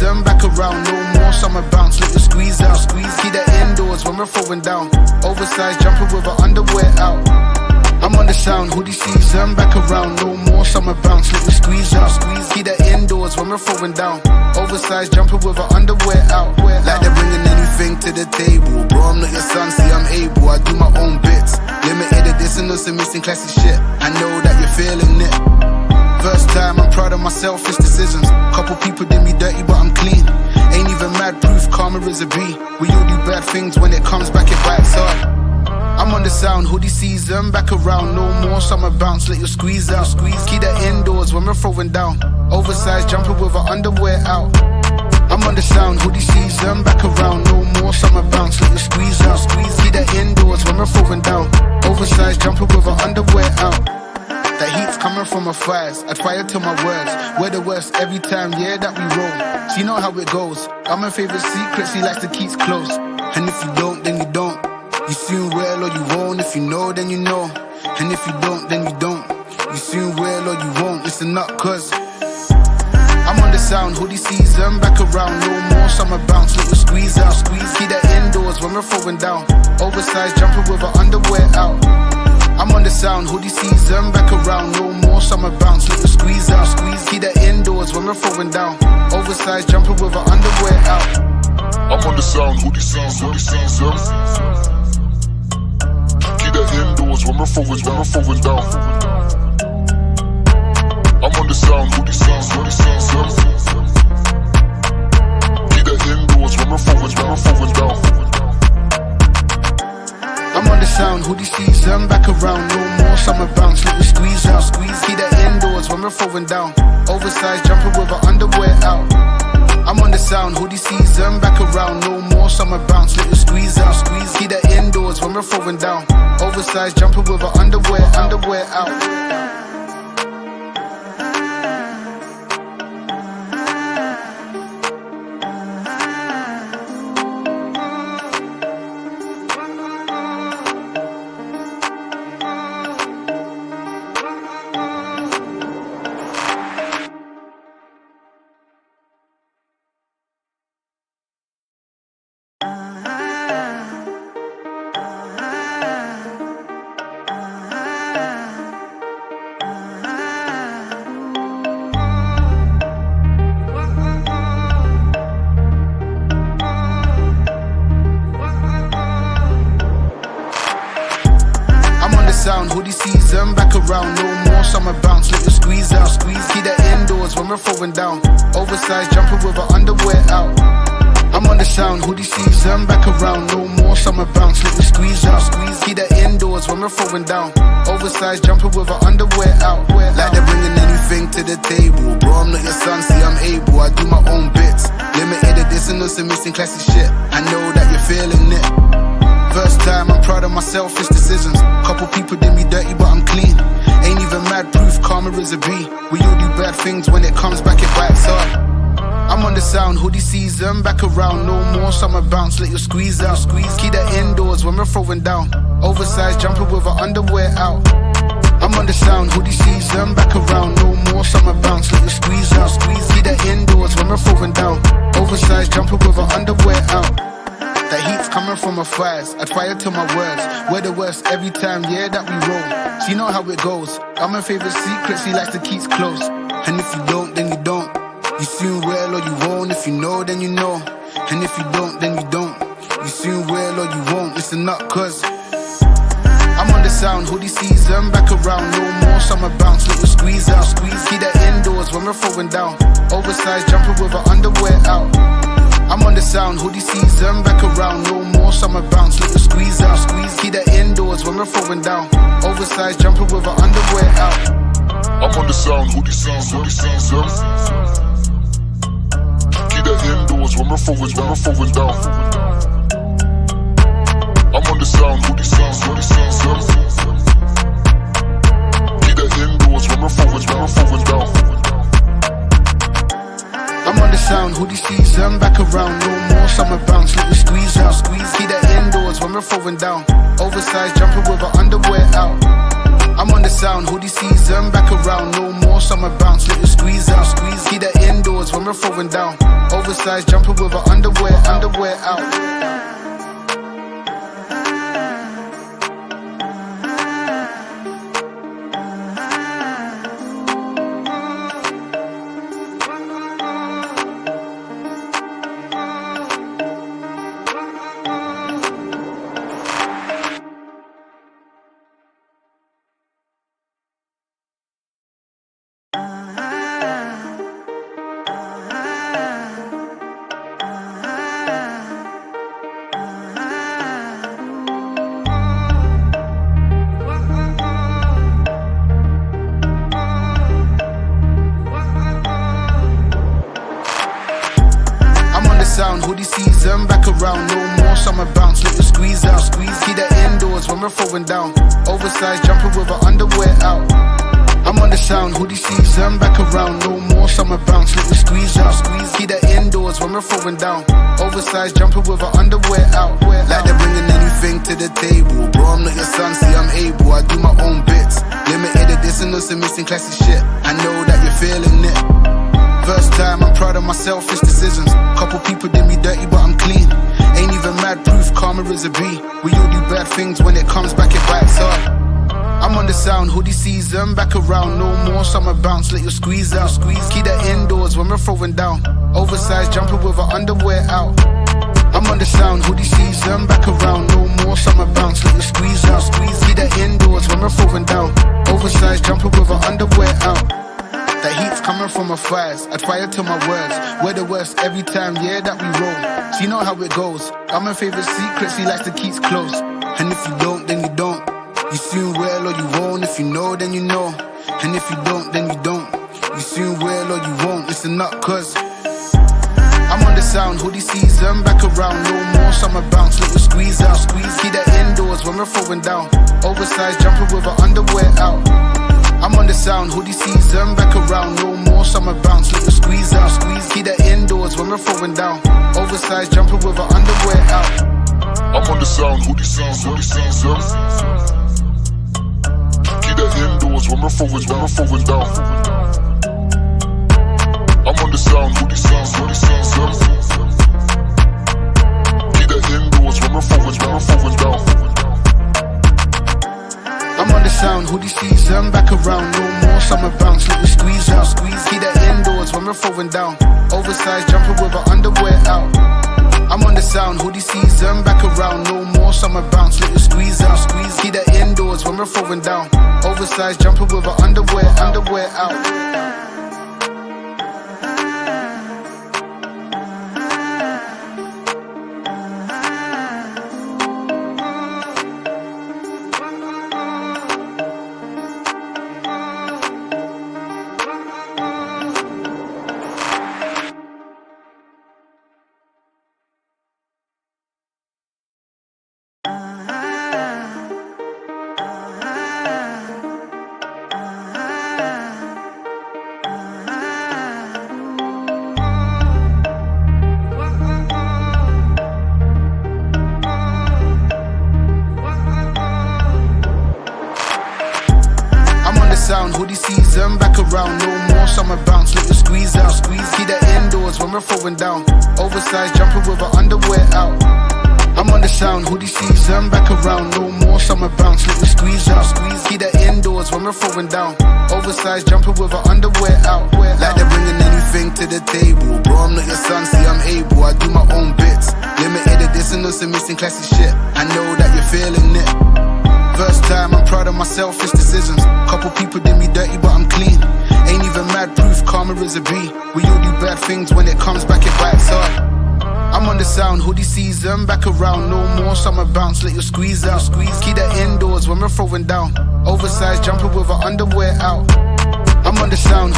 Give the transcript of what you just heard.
season back around. No more summer bounce, let the squeeze out. Squeeze, keep that indoors when we're throwing down. Oversized jumper with her underwear out. I'm on the sound, hoodie season back around. No more summer bounce, let the squeeze out. Squeeze, keep that indoors when we're throwing down. Oversized jumper with her underwear out. Like they're bringing anything to the table. Bro, I'm not your son, see I'm able. I do my own bits. Limited edition of some missing classic shit. I know that you're feeling it. First time, I'm proud of my selfish decisions. Couple people did me dirty, but I'm clean. Ain't even mad proof, karma is a B. We all do bad things, when it comes back, it bites hard. I'm on the sound, hoodie season back around. No more summer bounce, let your squeeze out. Squeeze, keep that indoors when we're throwing down. Oversized jumper with her underwear out. I'm on the sound, hoodie season back around. No more summer bounce, let your squeeze out. Squeeze, keep that indoors when we're throwing down. Oversized jumper with her underwear out. That heat's coming from my thighs, I fire to my words. We're the worst every time, yeah, that we roll. So you know how it goes, I'm my favorite secrets, he likes to keep close. And if you don't, then you don't. You soon will or you won't. If you know, then you know. And if you don't, then you don't. You soon will or you won't. Listen up, cause I'm on the sound, hoodie season back around. No more summer bounce, let you squeeze out. Squeeze, keep that indoors when we're throwing down. Oversized jumper with her underwear out. I'm on the sound, hoodie season back around. No more summer bounce, let you squeeze out. Squeeze, keep that indoors when we're throwing down. Oversized jumper with her underwear out. I'm on the sound, hoodie season. Keep that indoors when we're throwing down. I'm on the sound, hoodie season. Keep that indoors when we're throwing down. I'm on the sound, hoodie season back around. No more summer bounce, let you squeeze out. Squeeze, keep that indoors when we're throwing down. Oversized jumper with her underwear out. I'm on the sound, hoodie season back around. No more summer bounce, let you squeeze out. Squeeze, keep that indoors when we're throwing down. Oversized jumper with her underwear out. Sound, hoodie season back around. No more summer bounce, let you squeeze out. Squeeze, keep that indoors when we're throwing down. Oversized jumper with her underwear out. I'm on the sound, hoodie season back around. No more summer bounce, let you squeeze out. Squeeze, keep that indoors when we're throwing down. Oversized jumper with her underwear out. Like they're bringing anything to the table. Bro, I'm not your son, see I'm able. I do my own bits. Limited edition of some missing classic shit. I know that you're feeling it. First time, I'm proud of my selfish decisions. Couple people did me dirty, but I'm clean. Ain't even mad proof, karma is a B. We all do bad things, when it comes back, it bites hard. I'm on the sound, hoodie season back around. No more summer bounce, let you squeeze out. Squeeze, keep that indoors when we're throwing down. Oversized jumper with her underwear out. I'm on the sound, hoodie season back around. No more summer bounce, let you squeeze out. Squeeze, keep that indoors when we're throwing down. Oversized jumper with her underwear out. That heat's coming from my thighs, I fire to my words. We're the worst every time, yeah, that we roll. So you know how it goes, I'm my favorite secrets, he likes to keep close. And if you don't, then you don't. You soon will or you won't. If you know, then you know. And if you don't, then you don't. You soon will or you won't. Listen up, cause I'm on the sound, hoodie season back around. No more summer bounce, let you squeeze out. Squeeze, keep that indoors when we're throwing down. Oversized jumper with her underwear out. I'm on the sound, hoodie season back around. No more summer bounce, let you squeeze out. Squeeze, keep that indoors when we're throwing down. Oversized jumper with her underwear out. I'm on the sound, hoodie season. Keep that indoors when we're throwing down. I'm on the sound, hoodie season. Keep that indoors when we're throwing down. I'm on the sound, hoodie season back around. No more summer bounce, let you squeeze out. Squeeze, keep that indoors when we're throwing down. Oversized jumper with her underwear out. I'm on the sound, hoodie season, back around, no more summer bounce, let you squeeze out, squeeze. Keep that indoors when we're throwing down. Oversized jumper with our underwear out. Sound, hoodie season, back around, no more summer bounce, let you squeeze out, squeeze. Keep that indoors when we're throwing down. Oversized jumper with our underwear out. I'm on the sound, hoodie season, back around, no more summer bounce, let you squeeze out, squeeze. Keep that indoors when we're throwing down. Oversized jumper with our underwear out. Like they're bringing anything to the table. Bro, I'm not your son, see I'm able, I do my own bits. Limited edition, no some missing classic shit. I know that you're feeling it. First time, I'm proud of my selfish decisions. Couple people did me dirty, but I'm clean. Ain't even mad proof, karma is a B. We all do bad things, when it comes back, it bites up. I'm on the sound, hoodie season, back around. No more summer bounce, let you squeeze out, squeeze. Keep that indoors when we're throwing down. Oversized jumper with our underwear out. I'm on the sound, hoodie season, back around. No more summer bounce, let you squeeze out, squeeze. Keep that indoors when we're throwing down. Oversized jumper with our underwear out. That heat's coming from my thighs, I'd fire to my words. We're the worst every time, yeah, that we roll. So you know how it goes. I'm my favorite secrets, he likes to keep close. And if you don't, then you don't. You soon will or you won't. If you know, then you know. And if you don't, then you don't. You soon will or you won't. Listen up, cause I'm on the sound, hoodie season, back around. No more summer bounce, let you squeeze out, squeeze. Keep that indoors when we're throwing down. Oversized jumper with our underwear out. I'm on the sound, hoodie season, back around. No more summer bounce, let you squeeze out, squeeze. Keep that indoors when we're throwing down. Oversized jumper with our underwear out. I'm on the sound, hoodie season, hoodie season. Keep that indoors when we're throwing down. I'm on the sound, hoodie season, hoodie season. Keep that indoors when we're throwing down. I'm on the sound, hoodie season, back around. No more summer bounce, let you squeeze out, squeeze. Keep that indoors when we're throwing down. Oversized jumper with our underwear out. I'm on the sound, hoodie season, back around. No more summer bounce, let you squeeze out, squeeze. Keep that indoors when we're throwing down. Oversized jumper with our underwear out. Sound, hoodie season, back around. No more summer bounce, let you squeeze out, squeeze. Keep that indoors when we're throwing down. Oversized jumper with our underwear out. I'm on the sound, hoodie season, back around. No more summer bounce, let you squeeze out, squeeze. Keep that indoors when we're throwing down. Oversized jumper with our underwear out. Like they're bringing anything to the table. Bro, I'm not your son, see I'm able, I do my own bits. Limited edition, no some missing classic shit. I know that you're feeling it. First time, I'm proud of my selfish decisions. Couple people did me dirty, but I'm clean. Ain't even mad proof, karma is a B. We all do bad things, when it comes back, it bites up. I'm on the sound, hoodie season, back around. No more summer bounce, let you squeeze out, squeeze. Keep that indoors when we're throwing down. Oversized jumper with our underwear out. I'm on the sound.